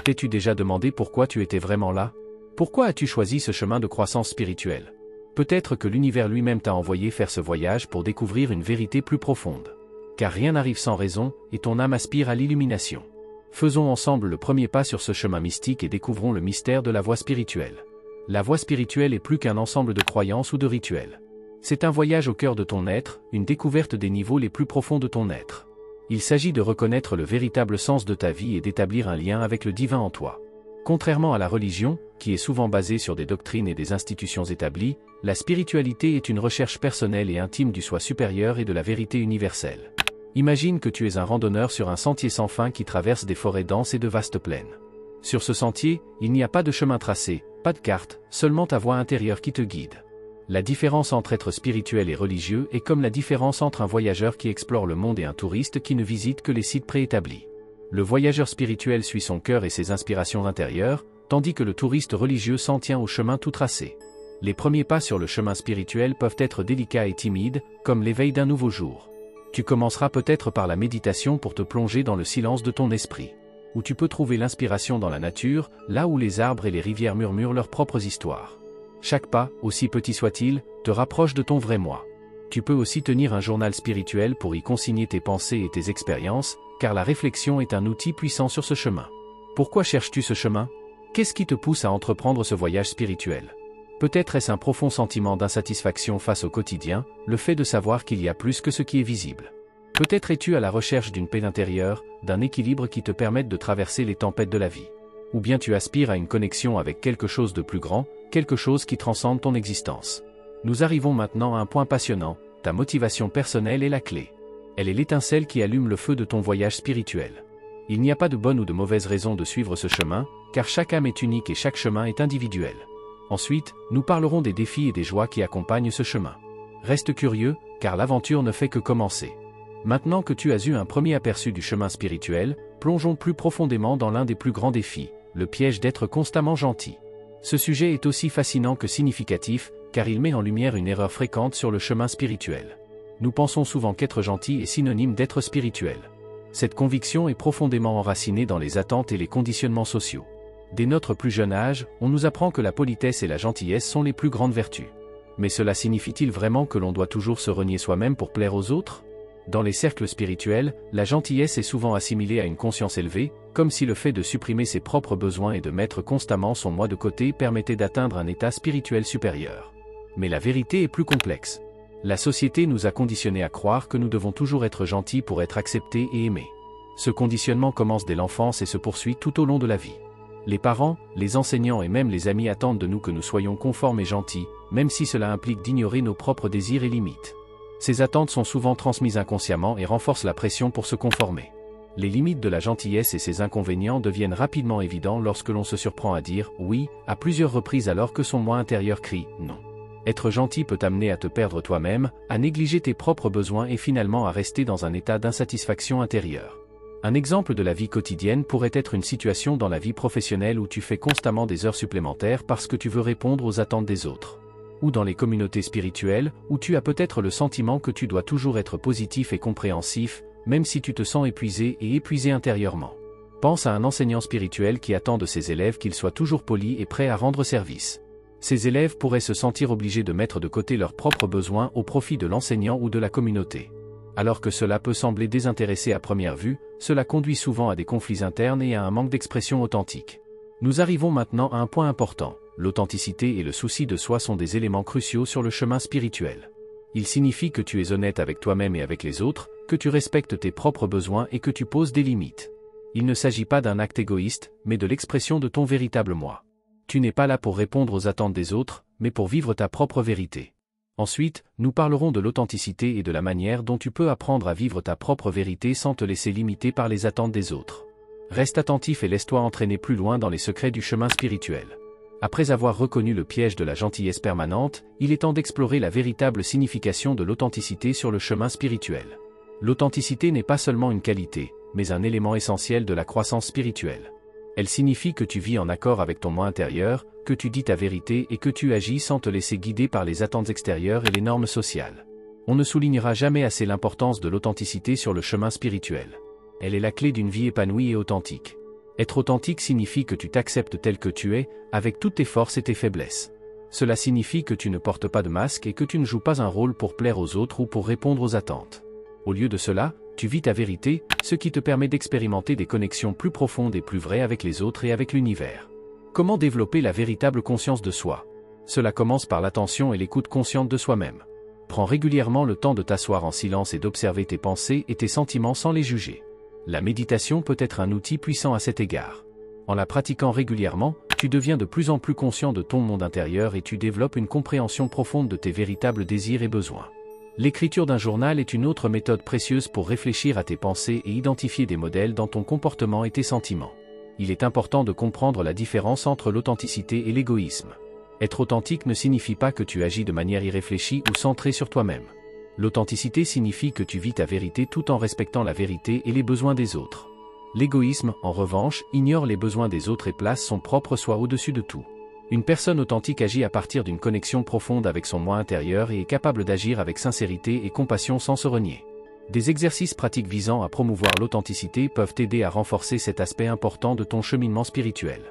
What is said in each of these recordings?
T'es-tu déjà demandé pourquoi tu étais vraiment là? Pourquoi as-tu choisi ce chemin de croissance spirituelle? Peut-être que l'univers lui-même t'a envoyé faire ce voyage pour découvrir une vérité plus profonde. Car rien n'arrive sans raison, et ton âme aspire à l'illumination. Faisons ensemble le premier pas sur ce chemin mystique et découvrons le mystère de la voie spirituelle. La voie spirituelle est plus qu'un ensemble de croyances ou de rituels. C'est un voyage au cœur de ton être, une découverte des niveaux les plus profonds de ton être. Il s'agit de reconnaître le véritable sens de ta vie et d'établir un lien avec le divin en toi. Contrairement à la religion, qui est souvent basée sur des doctrines et des institutions établies, la spiritualité est une recherche personnelle et intime du soi supérieur et de la vérité universelle. Imagine que tu es un randonneur sur un sentier sans fin qui traverse des forêts denses et de vastes plaines. Sur ce sentier, il n'y a pas de chemin tracé, pas de carte, seulement ta voix intérieure qui te guide. La différence entre être spirituel et religieux est comme la différence entre un voyageur qui explore le monde et un touriste qui ne visite que les sites préétablis. Le voyageur spirituel suit son cœur et ses inspirations intérieures, tandis que le touriste religieux s'en tient au chemin tout tracé. Les premiers pas sur le chemin spirituel peuvent être délicats et timides, comme l'éveil d'un nouveau jour. Tu commenceras peut-être par la méditation pour te plonger dans le silence de ton esprit. Où tu peux trouver l'inspiration dans la nature, là où les arbres et les rivières murmurent leurs propres histoires. Chaque pas, aussi petit soit-il, te rapproche de ton vrai moi. Tu peux aussi tenir un journal spirituel pour y consigner tes pensées et tes expériences, car la réflexion est un outil puissant sur ce chemin. Pourquoi cherches-tu ce chemin? Qu'est-ce qui te pousse à entreprendre ce voyage spirituel? Peut-être est-ce un profond sentiment d'insatisfaction face au quotidien, le fait de savoir qu'il y a plus que ce qui est visible. Peut-être es-tu à la recherche d'une paix intérieure, d'un équilibre qui te permette de traverser les tempêtes de la vie. Ou bien tu aspires à une connexion avec quelque chose de plus grand, quelque chose qui transcende ton existence. Nous arrivons maintenant à un point passionnant, ta motivation personnelle est la clé. Elle est l'étincelle qui allume le feu de ton voyage spirituel. Il n'y a pas de bonne ou de mauvaise raison de suivre ce chemin, car chaque âme est unique et chaque chemin est individuel. Ensuite, nous parlerons des défis et des joies qui accompagnent ce chemin. Reste curieux, car l'aventure ne fait que commencer. Maintenant que tu as eu un premier aperçu du chemin spirituel, plongeons plus profondément dans l'un des plus grands défis, le piège d'être constamment gentil. Ce sujet est aussi fascinant que significatif, car il met en lumière une erreur fréquente sur le chemin spirituel. Nous pensons souvent qu'être gentil est synonyme d'être spirituel. Cette conviction est profondément enracinée dans les attentes et les conditionnements sociaux. Dès notre plus jeune âge, on nous apprend que la politesse et la gentillesse sont les plus grandes vertus. Mais cela signifie-t-il vraiment que l'on doit toujours se renier soi-même pour plaire aux autres? Dans les cercles spirituels, la gentillesse est souvent assimilée à une conscience élevée, comme si le fait de supprimer ses propres besoins et de mettre constamment son moi de côté permettait d'atteindre un état spirituel supérieur. Mais la vérité est plus complexe. La société nous a conditionnés à croire que nous devons toujours être gentils pour être acceptés et aimés. Ce conditionnement commence dès l'enfance et se poursuit tout au long de la vie. Les parents, les enseignants et même les amis attendent de nous que nous soyons conformes et gentils, même si cela implique d'ignorer nos propres désirs et limites. Ces attentes sont souvent transmises inconsciemment et renforcent la pression pour se conformer. Les limites de la gentillesse et ses inconvénients deviennent rapidement évidents lorsque l'on se surprend à dire « oui » à plusieurs reprises alors que son moi intérieur crie « non ». Être gentil peut t'amener à te perdre toi-même, à négliger tes propres besoins et finalement à rester dans un état d'insatisfaction intérieure. Un exemple de la vie quotidienne pourrait être une situation dans la vie professionnelle où tu fais constamment des heures supplémentaires parce que tu veux répondre aux attentes des autres. Ou dans les communautés spirituelles, où tu as peut-être le sentiment que tu dois toujours être positif et compréhensif, même si tu te sens épuisé et épuisé intérieurement. Pense à un enseignant spirituel qui attend de ses élèves qu'ils soient toujours polis et prêts à rendre service. Ces élèves pourraient se sentir obligés de mettre de côté leurs propres besoins au profit de l'enseignant ou de la communauté. Alors que cela peut sembler désintéressé à première vue, cela conduit souvent à des conflits internes et à un manque d'expression authentique. Nous arrivons maintenant à un point important. L'authenticité et le souci de soi sont des éléments cruciaux sur le chemin spirituel. Il signifie que tu es honnête avec toi-même et avec les autres, que tu respectes tes propres besoins et que tu poses des limites. Il ne s'agit pas d'un acte égoïste, mais de l'expression de ton véritable moi. Tu n'es pas là pour répondre aux attentes des autres, mais pour vivre ta propre vérité. Ensuite, nous parlerons de l'authenticité et de la manière dont tu peux apprendre à vivre ta propre vérité sans te laisser limiter par les attentes des autres. Reste attentif et laisse-toi entraîner plus loin dans les secrets du chemin spirituel. Après avoir reconnu le piège de la gentillesse permanente, il est temps d'explorer la véritable signification de l'authenticité sur le chemin spirituel. L'authenticité n'est pas seulement une qualité, mais un élément essentiel de la croissance spirituelle. Elle signifie que tu vis en accord avec ton moi intérieur, que tu dis ta vérité et que tu agis sans te laisser guider par les attentes extérieures et les normes sociales. On ne soulignera jamais assez l'importance de l'authenticité sur le chemin spirituel. Elle est la clé d'une vie épanouie et authentique. Être authentique signifie que tu t'acceptes tel que tu es, avec toutes tes forces et tes faiblesses. Cela signifie que tu ne portes pas de masque et que tu ne joues pas un rôle pour plaire aux autres ou pour répondre aux attentes. Au lieu de cela, tu vis ta vérité, ce qui te permet d'expérimenter des connexions plus profondes et plus vraies avec les autres et avec l'univers. Comment développer la véritable conscience de soi? Cela commence par l'attention et l'écoute consciente de soi-même. Prends régulièrement le temps de t'asseoir en silence et d'observer tes pensées et tes sentiments sans les juger. La méditation peut être un outil puissant à cet égard. En la pratiquant régulièrement, tu deviens de plus en plus conscient de ton monde intérieur et tu développes une compréhension profonde de tes véritables désirs et besoins. L'écriture d'un journal est une autre méthode précieuse pour réfléchir à tes pensées et identifier des modèles dans ton comportement et tes sentiments. Il est important de comprendre la différence entre l'authenticité et l'égoïsme. Être authentique ne signifie pas que tu agis de manière irréfléchie ou centrée sur toi-même. L'authenticité signifie que tu vis ta vérité tout en respectant la vérité et les besoins des autres. L'égoïsme, en revanche, ignore les besoins des autres et place son propre soi au-dessus de tout. Une personne authentique agit à partir d'une connexion profonde avec son moi intérieur et est capable d'agir avec sincérité et compassion sans se renier. Des exercices pratiques visant à promouvoir l'authenticité peuvent t'aider à renforcer cet aspect important de ton cheminement spirituel.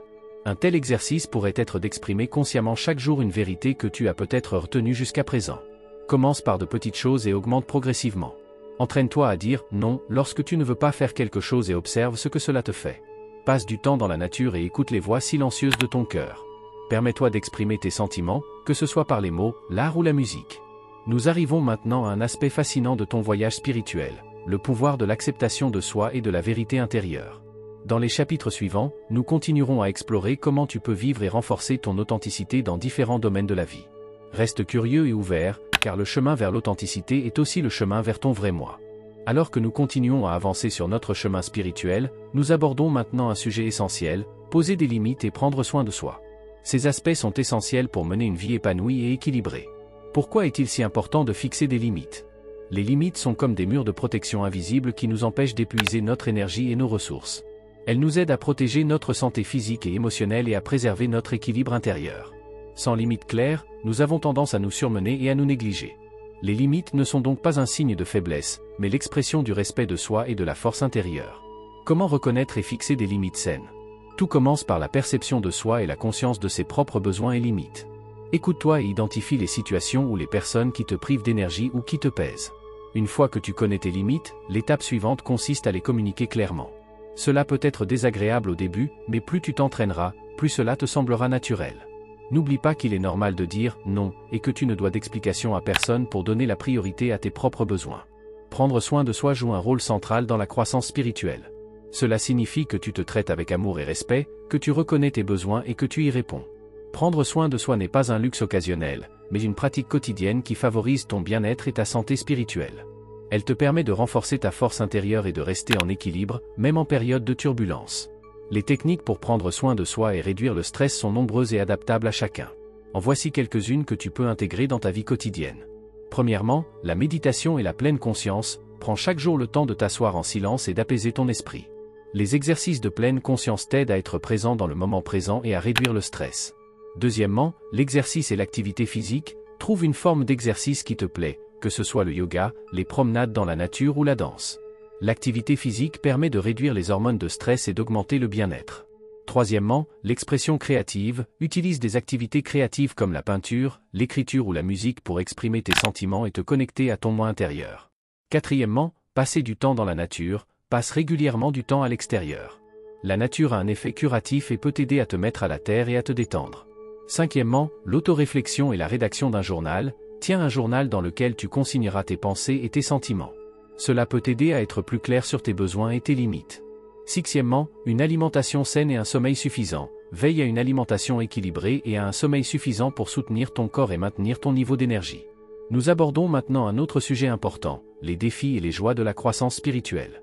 Un tel exercice pourrait être d'exprimer consciemment chaque jour une vérité que tu as peut-être retenue jusqu'à présent. Commence par de petites choses et augmente progressivement. Entraîne-toi à dire « non » lorsque tu ne veux pas faire quelque chose et observe ce que cela te fait. Passe du temps dans la nature et écoute les voix silencieuses de ton cœur. Permets-toi d'exprimer tes sentiments, que ce soit par les mots, l'art ou la musique. Nous arrivons maintenant à un aspect fascinant de ton voyage spirituel, le pouvoir de l'acceptation de soi et de la vérité intérieure. Dans les chapitres suivants, nous continuerons à explorer comment tu peux vivre et renforcer ton authenticité dans différents domaines de la vie. Reste curieux et ouvert, car le chemin vers l'authenticité est aussi le chemin vers ton vrai moi. Alors que nous continuons à avancer sur notre chemin spirituel, nous abordons maintenant un sujet essentiel, poser des limites et prendre soin de soi. Ces aspects sont essentiels pour mener une vie épanouie et équilibrée. Pourquoi est-il si important de fixer des limites? Les limites sont comme des murs de protection invisibles qui nous empêchent d'épuiser notre énergie et nos ressources. Elles nous aident à protéger notre santé physique et émotionnelle et à préserver notre équilibre intérieur. Sans limites claires, nous avons tendance à nous surmener et à nous négliger. Les limites ne sont donc pas un signe de faiblesse, mais l'expression du respect de soi et de la force intérieure. Comment reconnaître et fixer des limites saines? Tout commence par la perception de soi et la conscience de ses propres besoins et limites. Écoute-toi et identifie les situations ou les personnes qui te privent d'énergie ou qui te pèsent. Une fois que tu connais tes limites, l'étape suivante consiste à les communiquer clairement. Cela peut être désagréable au début, mais plus tu t'entraîneras, plus cela te semblera naturel. N'oublie pas qu'il est normal de dire « non » et que tu ne dois d'explication à personne pour donner la priorité à tes propres besoins. Prendre soin de soi joue un rôle central dans la croissance spirituelle. Cela signifie que tu te traites avec amour et respect, que tu reconnais tes besoins et que tu y réponds. Prendre soin de soi n'est pas un luxe occasionnel, mais une pratique quotidienne qui favorise ton bien-être et ta santé spirituelle. Elle te permet de renforcer ta force intérieure et de rester en équilibre, même en période de turbulence. Les techniques pour prendre soin de soi et réduire le stress sont nombreuses et adaptables à chacun. En voici quelques-unes que tu peux intégrer dans ta vie quotidienne. Premièrement, la méditation et la pleine conscience. Prends chaque jour le temps de t'asseoir en silence et d'apaiser ton esprit. Les exercices de pleine conscience t'aident à être présent dans le moment présent et à réduire le stress. Deuxièmement, l'exercice et l'activité physique. Trouve une forme d'exercice qui te plaît, que ce soit le yoga, les promenades dans la nature ou la danse. L'activité physique permet de réduire les hormones de stress et d'augmenter le bien-être. Troisièmement, l'expression créative. Utilise des activités créatives comme la peinture, l'écriture ou la musique pour exprimer tes sentiments et te connecter à ton moi intérieur. Quatrièmement, passer du temps dans la nature. Passe régulièrement du temps à l'extérieur. La nature a un effet curatif et peut t'aider à te mettre à la terre et à te détendre. Cinquièmement, l'autoréflexion et la rédaction d'un journal. Tiens un journal dans lequel tu consigneras tes pensées et tes sentiments. Cela peut t'aider à être plus clair sur tes besoins et tes limites. Sixièmement, une alimentation saine et un sommeil suffisant. Veille à une alimentation équilibrée et à un sommeil suffisant pour soutenir ton corps et maintenir ton niveau d'énergie. Nous abordons maintenant un autre sujet important, les défis et les joies de la croissance spirituelle.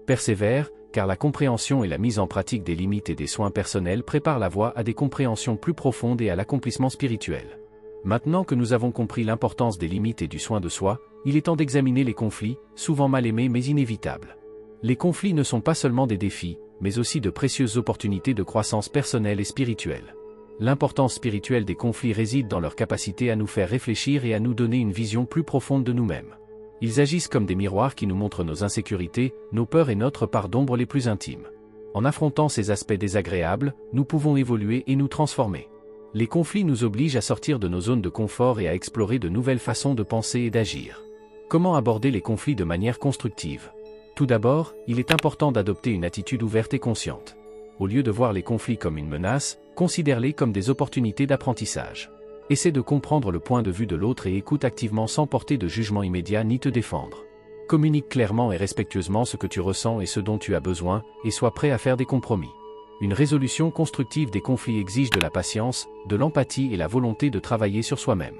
Persévère, car la compréhension et la mise en pratique des limites et des soins personnels préparent la voie à des compréhensions plus profondes et à l'accomplissement spirituel. Maintenant que nous avons compris l'importance des limites et du soin de soi, il est temps d'examiner les conflits, souvent mal aimés mais inévitables. Les conflits ne sont pas seulement des défis, mais aussi de précieuses opportunités de croissance personnelle et spirituelle. L'importance spirituelle des conflits réside dans leur capacité à nous faire réfléchir et à nous donner une vision plus profonde de nous-mêmes. Ils agissent comme des miroirs qui nous montrent nos insécurités, nos peurs et notre part d'ombre les plus intimes. En affrontant ces aspects désagréables, nous pouvons évoluer et nous transformer. Les conflits nous obligent à sortir de nos zones de confort et à explorer de nouvelles façons de penser et d'agir. Comment aborder les conflits de manière constructive? Tout d'abord, il est important d'adopter une attitude ouverte et consciente. Au lieu de voir les conflits comme une menace, considère-les comme des opportunités d'apprentissage. Essaie de comprendre le point de vue de l'autre et écoute activement sans porter de jugement immédiat ni te défendre. Communique clairement et respectueusement ce que tu ressens et ce dont tu as besoin, et sois prêt à faire des compromis. Une résolution constructive des conflits exige de la patience, de l'empathie et la volonté de travailler sur soi-même.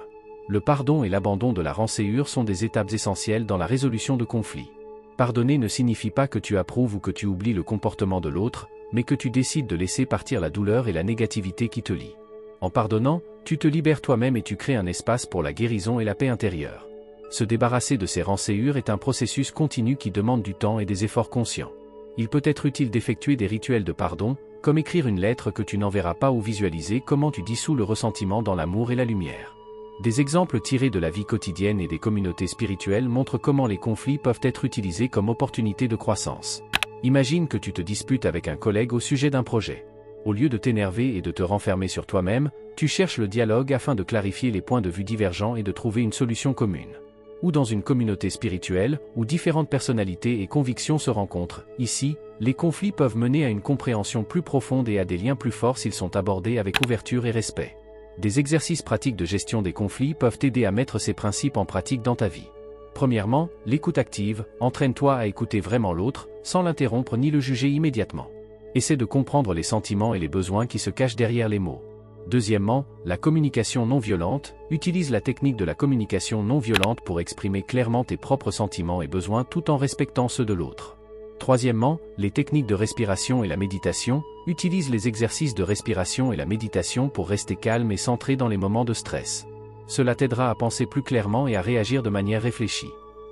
Le pardon et l'abandon de la rancœur sont des étapes essentielles dans la résolution de conflits. Pardonner ne signifie pas que tu approuves ou que tu oublies le comportement de l'autre, mais que tu décides de laisser partir la douleur et la négativité qui te lient. En pardonnant, tu te libères toi-même et tu crées un espace pour la guérison et la paix intérieure. Se débarrasser de ces rancœurs est un processus continu qui demande du temps et des efforts conscients. Il peut être utile d'effectuer des rituels de pardon, comme écrire une lettre que tu n'enverras pas ou visualiser comment tu dissous le ressentiment dans l'amour et la lumière. Des exemples tirés de la vie quotidienne et des communautés spirituelles montrent comment les conflits peuvent être utilisés comme opportunités de croissance. Imagine que tu te disputes avec un collègue au sujet d'un projet. Au lieu de t'énerver et de te renfermer sur toi-même, tu cherches le dialogue afin de clarifier les points de vue divergents et de trouver une solution commune. Ou dans une communauté spirituelle, où différentes personnalités et convictions se rencontrent, ici, les conflits peuvent mener à une compréhension plus profonde et à des liens plus forts s'ils sont abordés avec ouverture et respect. Des exercices pratiques de gestion des conflits peuvent t'aider à mettre ces principes en pratique dans ta vie. Premièrement, l'écoute active, entraîne-toi à écouter vraiment l'autre, sans l'interrompre ni le juger immédiatement. Essaie de comprendre les sentiments et les besoins qui se cachent derrière les mots. Deuxièmement, la communication non violente, utilise la technique de la communication non violente pour exprimer clairement tes propres sentiments et besoins tout en respectant ceux de l'autre. Troisièmement, les techniques de respiration et la méditation, utilise les exercices de respiration et la méditation pour rester calme et centré dans les moments de stress. Cela t'aidera à penser plus clairement et à réagir de manière réfléchie.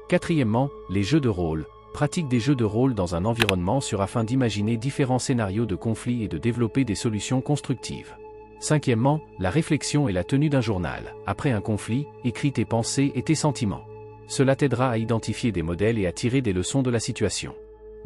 Quatrièmement, les jeux de rôle, pratique des jeux de rôle dans un environnement sûr afin d'imaginer différents scénarios de conflits et de développer des solutions constructives. Cinquièmement, la réflexion et la tenue d'un journal. Après un conflit, écris tes pensées et tes sentiments. Cela t'aidera à identifier des modèles et à tirer des leçons de la situation.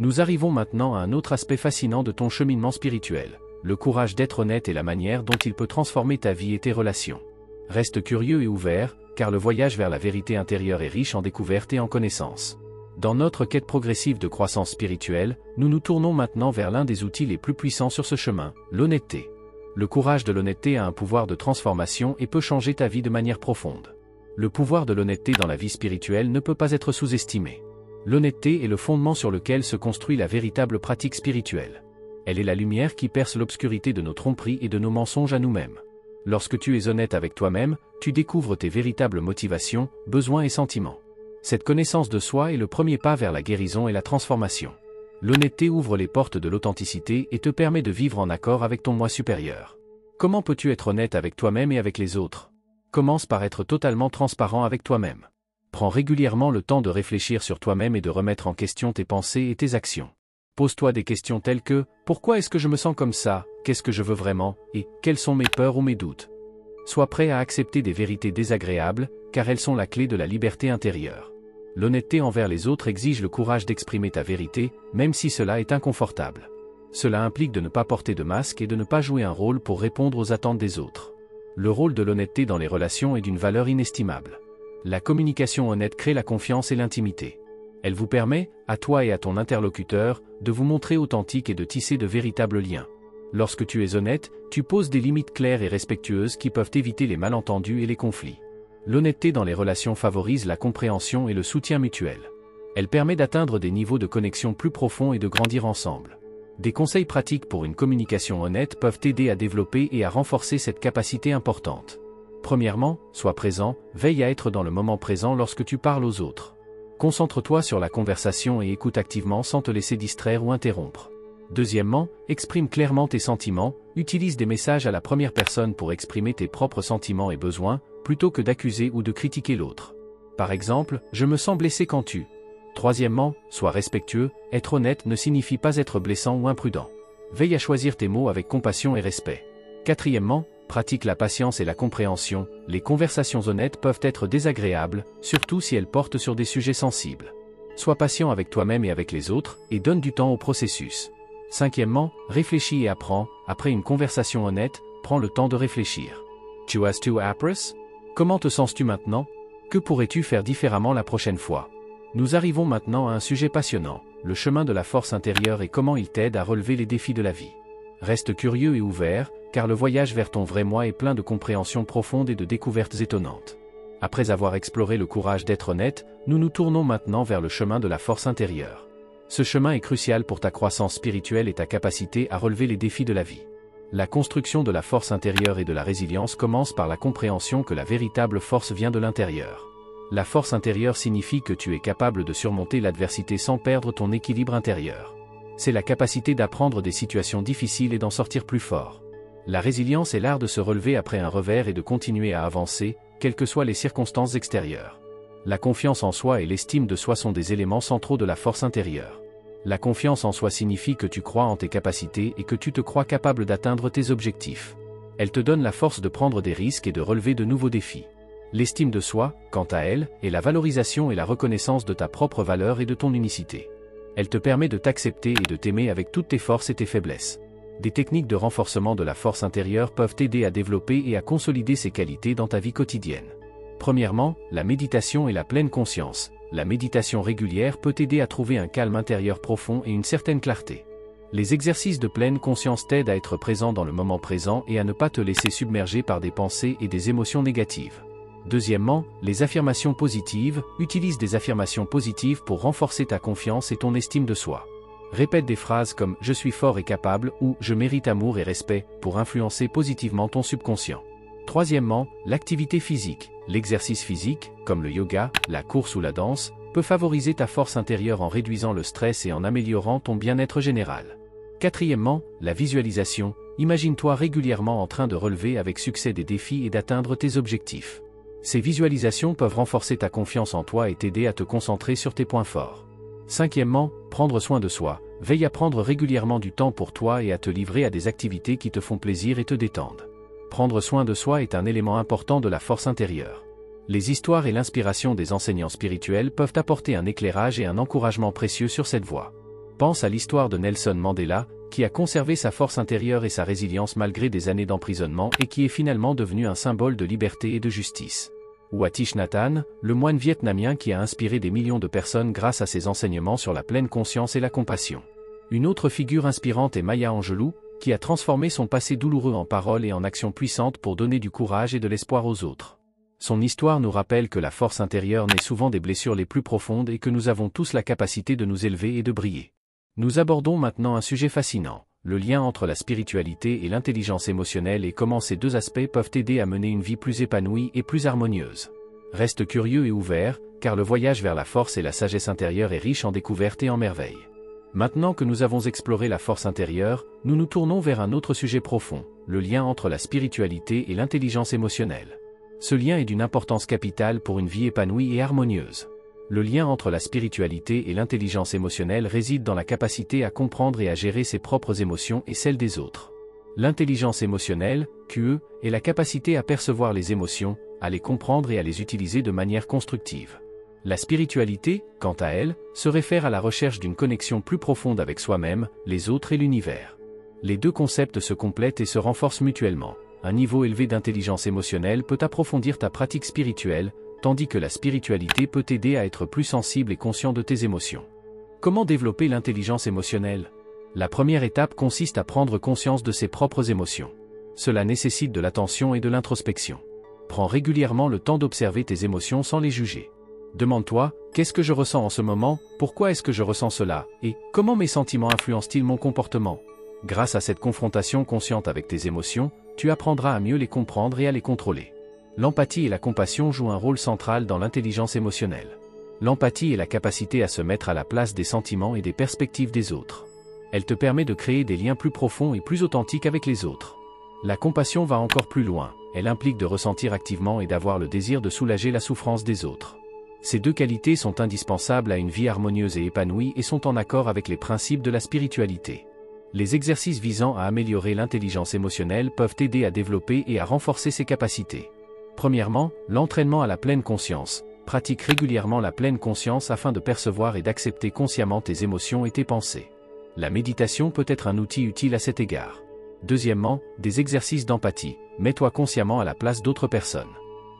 Nous arrivons maintenant à un autre aspect fascinant de ton cheminement spirituel, le courage d'être honnête et la manière dont il peut transformer ta vie et tes relations. Reste curieux et ouvert, car le voyage vers la vérité intérieure est riche en découvertes et en connaissances. Dans notre quête progressive de croissance spirituelle, nous nous tournons maintenant vers l'un des outils les plus puissants sur ce chemin, l'honnêteté. Le courage de l'honnêteté a un pouvoir de transformation et peut changer ta vie de manière profonde. Le pouvoir de l'honnêteté dans la vie spirituelle ne peut pas être sous-estimé. L'honnêteté est le fondement sur lequel se construit la véritable pratique spirituelle. Elle est la lumière qui perce l'obscurité de nos tromperies et de nos mensonges à nous-mêmes. Lorsque tu es honnête avec toi-même, tu découvres tes véritables motivations, besoins et sentiments. Cette connaissance de soi est le premier pas vers la guérison et la transformation. L'honnêteté ouvre les portes de l'authenticité et te permet de vivre en accord avec ton moi supérieur. Comment peux-tu être honnête avec toi-même et avec les autres? Commence par être totalement transparent avec toi-même. Prends régulièrement le temps de réfléchir sur toi-même et de remettre en question tes pensées et tes actions. Pose-toi des questions telles que « Pourquoi est-ce que je me sens comme ça? Qu'est-ce que je veux vraiment? Et quelles sont mes peurs ou mes doutes ?» Sois prêt à accepter des vérités désagréables, car elles sont la clé de la liberté intérieure. L'honnêteté envers les autres exige le courage d'exprimer ta vérité, même si cela est inconfortable. Cela implique de ne pas porter de masque et de ne pas jouer un rôle pour répondre aux attentes des autres. Le rôle de l'honnêteté dans les relations est d'une valeur inestimable. La communication honnête crée la confiance et l'intimité. Elle vous permet, à toi et à ton interlocuteur, de vous montrer authentique et de tisser de véritables liens. Lorsque tu es honnête, tu poses des limites claires et respectueuses qui peuvent éviter les malentendus et les conflits. L'honnêteté dans les relations favorise la compréhension et le soutien mutuel. Elle permet d'atteindre des niveaux de connexion plus profonds et de grandir ensemble. Des conseils pratiques pour une communication honnête peuvent t'aider à développer et à renforcer cette capacité importante. Premièrement, sois présent, veille à être dans le moment présent lorsque tu parles aux autres. Concentre-toi sur la conversation et écoute activement sans te laisser distraire ou interrompre. Deuxièmement, exprime clairement tes sentiments, utilise des messages à la première personne pour exprimer tes propres sentiments et besoins, plutôt que d'accuser ou de critiquer l'autre. Par exemple, je me sens blessé quand tu. Troisièmement, sois respectueux, être honnête ne signifie pas être blessant ou imprudent. Veille à choisir tes mots avec compassion et respect. Quatrièmement, pratique la patience et la compréhension, les conversations honnêtes peuvent être désagréables, surtout si elles portent sur des sujets sensibles. Sois patient avec toi-même et avec les autres, et donne du temps au processus. Cinquièmement, réfléchis et apprends. Après une conversation honnête, prends le temps de réfléchir. Tu as-tu appris? Comment te sens-tu maintenant? Que pourrais-tu faire différemment la prochaine fois? Nous arrivons maintenant à un sujet passionnant, le chemin de la force intérieure et comment il t'aide à relever les défis de la vie. Reste curieux et ouvert, car le voyage vers ton vrai moi est plein de compréhension profonde et de découvertes étonnantes. Après avoir exploré le courage d'être honnête, nous nous tournons maintenant vers le chemin de la force intérieure. Ce chemin est crucial pour ta croissance spirituelle et ta capacité à relever les défis de la vie. La construction de la force intérieure et de la résilience commence par la compréhension que la véritable force vient de l'intérieur. La force intérieure signifie que tu es capable de surmonter l'adversité sans perdre ton équilibre intérieur. C'est la capacité d'apprendre des situations difficiles et d'en sortir plus fort. La résilience est l'art de se relever après un revers et de continuer à avancer, quelles que soient les circonstances extérieures. La confiance en soi et l'estime de soi sont des éléments centraux de la force intérieure. La confiance en soi signifie que tu crois en tes capacités et que tu te crois capable d'atteindre tes objectifs. Elle te donne la force de prendre des risques et de relever de nouveaux défis. L'estime de soi, quant à elle, est la valorisation et la reconnaissance de ta propre valeur et de ton unicité. Elle te permet de t'accepter et de t'aimer avec toutes tes forces et tes faiblesses. Des techniques de renforcement de la force intérieure peuvent t'aider à développer et à consolider ces qualités dans ta vie quotidienne. Premièrement, la méditation et la pleine conscience. La méditation régulière peut t'aider à trouver un calme intérieur profond et une certaine clarté. Les exercices de pleine conscience t'aident à être présent dans le moment présent et à ne pas te laisser submerger par des pensées et des émotions négatives. Deuxièmement, les affirmations positives. Utilise des affirmations positives pour renforcer ta confiance et ton estime de soi. Répète des phrases comme « je suis fort et capable » ou « je mérite amour et respect » pour influencer positivement ton subconscient. Troisièmement, l'activité physique. L'exercice physique, comme le yoga, la course ou la danse, peut favoriser ta force intérieure en réduisant le stress et en améliorant ton bien-être général. Quatrièmement, la visualisation. Imagine-toi régulièrement en train de relever avec succès des défis et d'atteindre tes objectifs. Ces visualisations peuvent renforcer ta confiance en toi et t'aider à te concentrer sur tes points forts. Cinquièmement, prendre soin de soi. Veille à prendre régulièrement du temps pour toi et à te livrer à des activités qui te font plaisir et te détendent. Prendre soin de soi est un élément important de la force intérieure. Les histoires et l'inspiration des enseignants spirituels peuvent apporter un éclairage et un encouragement précieux sur cette voie. Pense à l'histoire de Nelson Mandela, qui a conservé sa force intérieure et sa résilience malgré des années d'emprisonnement et qui est finalement devenu un symbole de liberté et de justice. Ou à Thich Nhat Hanh, le moine vietnamien qui a inspiré des millions de personnes grâce à ses enseignements sur la pleine conscience et la compassion. Une autre figure inspirante est Maya Angelou, qui a transformé son passé douloureux en paroles et en actions puissantes pour donner du courage et de l'espoir aux autres. Son histoire nous rappelle que la force intérieure naît souvent des blessures les plus profondes et que nous avons tous la capacité de nous élever et de briller. Nous abordons maintenant un sujet fascinant, le lien entre la spiritualité et l'intelligence émotionnelle et comment ces deux aspects peuvent aider à mener une vie plus épanouie et plus harmonieuse. Reste curieux et ouvert, car le voyage vers la force et la sagesse intérieure est riche en découvertes et en merveilles. Maintenant que nous avons exploré la force intérieure, nous nous tournons vers un autre sujet profond, le lien entre la spiritualité et l'intelligence émotionnelle. Ce lien est d'une importance capitale pour une vie épanouie et harmonieuse. Le lien entre la spiritualité et l'intelligence émotionnelle réside dans la capacité à comprendre et à gérer ses propres émotions et celles des autres. L'intelligence émotionnelle, QE, est la capacité à percevoir les émotions, à les comprendre et à les utiliser de manière constructive. La spiritualité, quant à elle, se réfère à la recherche d'une connexion plus profonde avec soi-même, les autres et l'univers. Les deux concepts se complètent et se renforcent mutuellement. Un niveau élevé d'intelligence émotionnelle peut approfondir ta pratique spirituelle, tandis que la spiritualité peut t'aider à être plus sensible et conscient de tes émotions. Comment développer l'intelligence émotionnelle? La première étape consiste à prendre conscience de ses propres émotions. Cela nécessite de l'attention et de l'introspection. Prends régulièrement le temps d'observer tes émotions sans les juger. Demande-toi, qu'est-ce que je ressens en ce moment, pourquoi est-ce que je ressens cela, et comment mes sentiments influencent-ils mon comportement? Grâce à cette confrontation consciente avec tes émotions, tu apprendras à mieux les comprendre et à les contrôler. L'empathie et la compassion jouent un rôle central dans l'intelligence émotionnelle. L'empathie est la capacité à se mettre à la place des sentiments et des perspectives des autres. Elle te permet de créer des liens plus profonds et plus authentiques avec les autres. La compassion va encore plus loin, elle implique de ressentir activement et d'avoir le désir de soulager la souffrance des autres. Ces deux qualités sont indispensables à une vie harmonieuse et épanouie et sont en accord avec les principes de la spiritualité. Les exercices visant à améliorer l'intelligence émotionnelle peuvent t'aider à développer et à renforcer ces capacités. Premièrement, l'entraînement à la pleine conscience. Pratique régulièrement la pleine conscience afin de percevoir et d'accepter consciemment tes émotions et tes pensées. La méditation peut être un outil utile à cet égard. Deuxièmement, des exercices d'empathie. Mets-toi consciemment à la place d'autres personnes.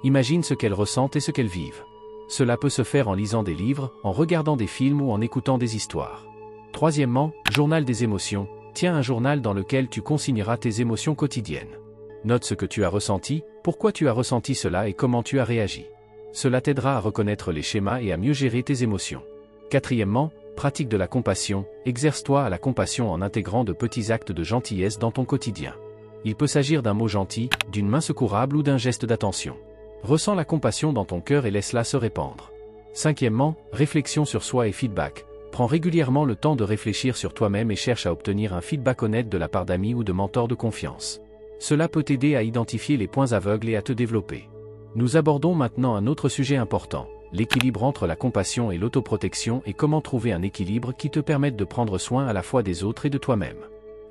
Imagine ce qu'elles ressentent et ce qu'elles vivent. Cela peut se faire en lisant des livres, en regardant des films ou en écoutant des histoires. Troisièmement, journal des émotions. Tiens un journal dans lequel tu consigneras tes émotions quotidiennes. Note ce que tu as ressenti, pourquoi tu as ressenti cela et comment tu as réagi. Cela t'aidera à reconnaître les schémas et à mieux gérer tes émotions. Quatrièmement, pratique de la compassion. Exerce-toi à la compassion en intégrant de petits actes de gentillesse dans ton quotidien. Il peut s'agir d'un mot gentil, d'une main secourable ou d'un geste d'attention. Ressens la compassion dans ton cœur et laisse-la se répandre. Cinquièmement, réflexion sur soi et feedback. Prends régulièrement le temps de réfléchir sur toi-même et cherche à obtenir un feedback honnête de la part d'amis ou de mentors de confiance. Cela peut t'aider à identifier les points aveugles et à te développer. Nous abordons maintenant un autre sujet important, l'équilibre entre la compassion et l'autoprotection et comment trouver un équilibre qui te permette de prendre soin à la fois des autres et de toi-même.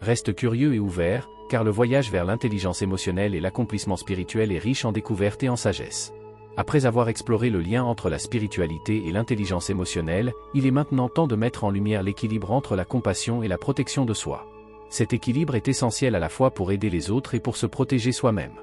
Reste curieux et ouvert, car le voyage vers l'intelligence émotionnelle et l'accomplissement spirituel est riche en découvertes et en sagesse. Après avoir exploré le lien entre la spiritualité et l'intelligence émotionnelle, il est maintenant temps de mettre en lumière l'équilibre entre la compassion et la protection de soi. Cet équilibre est essentiel à la fois pour aider les autres et pour se protéger soi-même.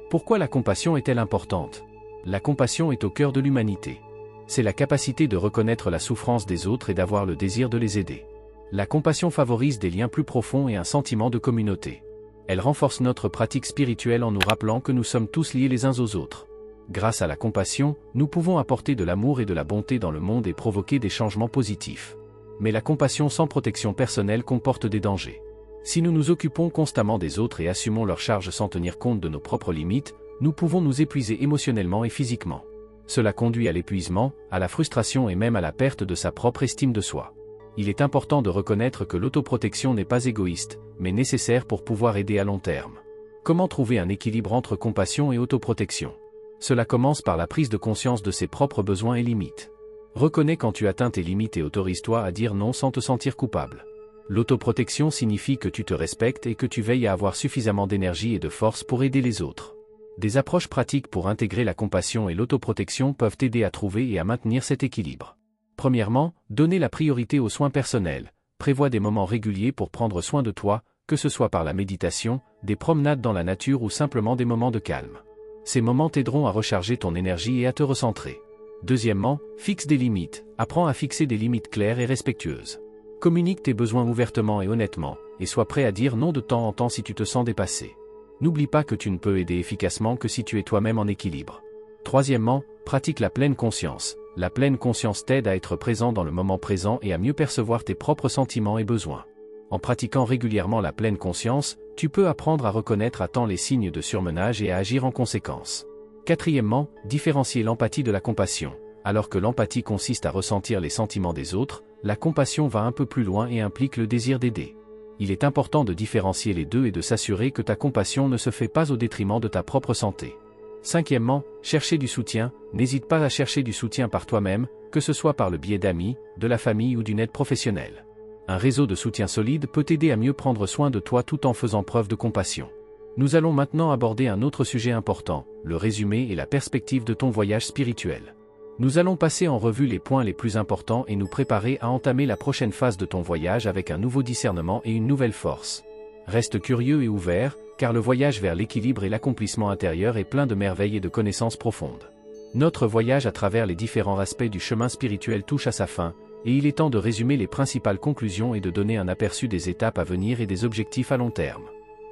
Pourquoi la compassion est-elle importante? La compassion est au cœur de l'humanité. C'est la capacité de reconnaître la souffrance des autres et d'avoir le désir de les aider. La compassion favorise des liens plus profonds et un sentiment de communauté. Elle renforce notre pratique spirituelle en nous rappelant que nous sommes tous liés les uns aux autres. Grâce à la compassion, nous pouvons apporter de l'amour et de la bonté dans le monde et provoquer des changements positifs. Mais la compassion sans protection personnelle comporte des dangers. Si nous nous occupons constamment des autres et assumons leurs charges sans tenir compte de nos propres limites, nous pouvons nous épuiser émotionnellement et physiquement. Cela conduit à l'épuisement, à la frustration et même à la perte de sa propre estime de soi. Il est important de reconnaître que l'autoprotection n'est pas égoïste, mais nécessaire pour pouvoir aider à long terme. Comment trouver un équilibre entre compassion et autoprotection? Cela commence par la prise de conscience de ses propres besoins et limites. Reconnais quand tu atteins tes limites et autorise-toi à dire non sans te sentir coupable. L'autoprotection signifie que tu te respectes et que tu veilles à avoir suffisamment d'énergie et de force pour aider les autres. Des approches pratiques pour intégrer la compassion et l'autoprotection peuvent t'aider à trouver et à maintenir cet équilibre. Premièrement, donner la priorité aux soins personnels. Prévois des moments réguliers pour prendre soin de toi, que ce soit par la méditation, des promenades dans la nature ou simplement des moments de calme. Ces moments t'aideront à recharger ton énergie et à te recentrer. Deuxièmement, fixe des limites. Apprends à fixer des limites claires et respectueuses. Communique tes besoins ouvertement et honnêtement, et sois prêt à dire non de temps en temps si tu te sens dépassé. N'oublie pas que tu ne peux aider efficacement que si tu es toi-même en équilibre. Troisièmement, pratique la pleine conscience. La pleine conscience t'aide à être présent dans le moment présent et à mieux percevoir tes propres sentiments et besoins. En pratiquant régulièrement la pleine conscience, tu peux apprendre à reconnaître à temps les signes de surmenage et à agir en conséquence. Quatrièmement, différencier l'empathie de la compassion. Alors que l'empathie consiste à ressentir les sentiments des autres, la compassion va un peu plus loin et implique le désir d'aider. Il est important de différencier les deux et de s'assurer que ta compassion ne se fait pas au détriment de ta propre santé. Cinquièmement, chercher du soutien. N'hésite pas à chercher du soutien par toi-même, que ce soit par le biais d'amis, de la famille ou d'une aide professionnelle. Un réseau de soutien solide peut t'aider à mieux prendre soin de toi tout en faisant preuve de compassion. Nous allons maintenant aborder un autre sujet important, le résumé et la perspective de ton voyage spirituel. Nous allons passer en revue les points les plus importants et nous préparer à entamer la prochaine phase de ton voyage avec un nouveau discernement et une nouvelle force. Reste curieux et ouvert, car le voyage vers l'équilibre et l'accomplissement intérieur est plein de merveilles et de connaissances profondes. Notre voyage à travers les différents aspects du chemin spirituel touche à sa fin, et il est temps de résumer les principales conclusions et de donner un aperçu des étapes à venir et des objectifs à long terme.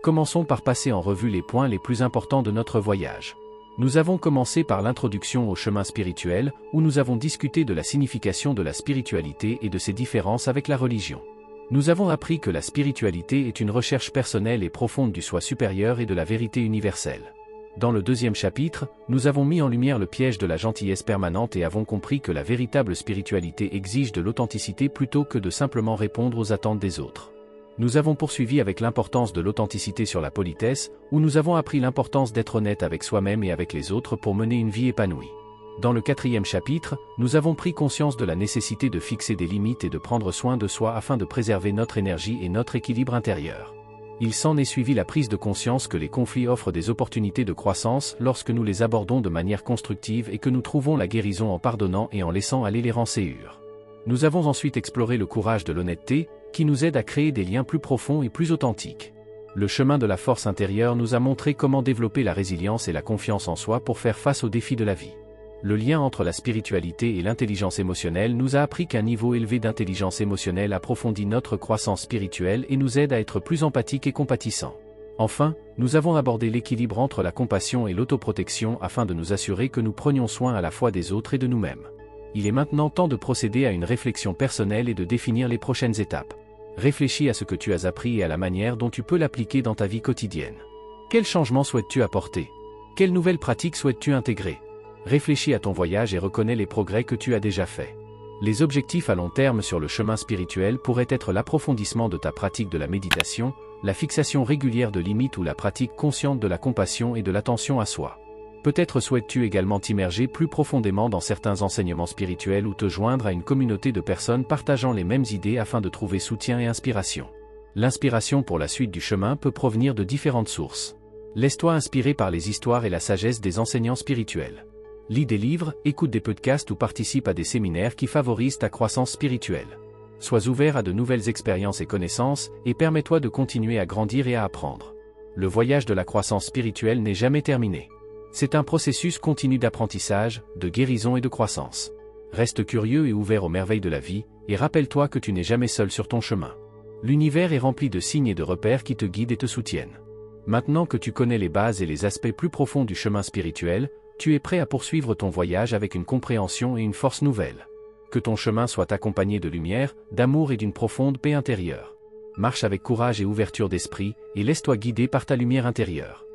Commençons par passer en revue les points les plus importants de notre voyage. Nous avons commencé par l'introduction au chemin spirituel, où nous avons discuté de la signification de la spiritualité et de ses différences avec la religion. Nous avons appris que la spiritualité est une recherche personnelle et profonde du soi supérieur et de la vérité universelle. Dans le deuxième chapitre, nous avons mis en lumière le piège de la gentillesse permanente et avons compris que la véritable spiritualité exige de l'authenticité plutôt que de simplement répondre aux attentes des autres. Nous avons poursuivi avec l'importance de l'authenticité sur la politesse, où nous avons appris l'importance d'être honnête avec soi-même et avec les autres pour mener une vie épanouie. Dans le quatrième chapitre, nous avons pris conscience de la nécessité de fixer des limites et de prendre soin de soi afin de préserver notre énergie et notre équilibre intérieur. Il s'en est suivi la prise de conscience que les conflits offrent des opportunités de croissance lorsque nous les abordons de manière constructive et que nous trouvons la guérison en pardonnant et en laissant aller les rancœurs. Nous avons ensuite exploré le courage de l'honnêteté, qui nous aide à créer des liens plus profonds et plus authentiques. Le chemin de la force intérieure nous a montré comment développer la résilience et la confiance en soi pour faire face aux défis de la vie. Le lien entre la spiritualité et l'intelligence émotionnelle nous a appris qu'un niveau élevé d'intelligence émotionnelle approfondit notre croissance spirituelle et nous aide à être plus empathiques et compatissants. Enfin, nous avons abordé l'équilibre entre la compassion et l'autoprotection afin de nous assurer que nous prenions soin à la fois des autres et de nous-mêmes. Il est maintenant temps de procéder à une réflexion personnelle et de définir les prochaines étapes. Réfléchis à ce que tu as appris et à la manière dont tu peux l'appliquer dans ta vie quotidienne. Quel changement souhaites-tu apporter? Quelles nouvelles pratiques souhaites-tu intégrer? Réfléchis à ton voyage et reconnais les progrès que tu as déjà faits. Les objectifs à long terme sur le chemin spirituel pourraient être l'approfondissement de ta pratique de la méditation, la fixation régulière de limites ou la pratique consciente de la compassion et de l'attention à soi. Peut-être souhaites-tu également t'immerger plus profondément dans certains enseignements spirituels ou te joindre à une communauté de personnes partageant les mêmes idées afin de trouver soutien et inspiration. L'inspiration pour la suite du chemin peut provenir de différentes sources. Laisse-toi inspirer par les histoires et la sagesse des enseignants spirituels. Lis des livres, écoute des podcasts ou participe à des séminaires qui favorisent ta croissance spirituelle. Sois ouvert à de nouvelles expériences et connaissances, et permets-toi de continuer à grandir et à apprendre. Le voyage de la croissance spirituelle n'est jamais terminé. C'est un processus continu d'apprentissage, de guérison et de croissance. Reste curieux et ouvert aux merveilles de la vie, et rappelle-toi que tu n'es jamais seul sur ton chemin. L'univers est rempli de signes et de repères qui te guident et te soutiennent. Maintenant que tu connais les bases et les aspects plus profonds du chemin spirituel, tu es prêt à poursuivre ton voyage avec une compréhension et une force nouvelles. Que ton chemin soit accompagné de lumière, d'amour et d'une profonde paix intérieure. Marche avec courage et ouverture d'esprit, et laisse-toi guider par ta lumière intérieure.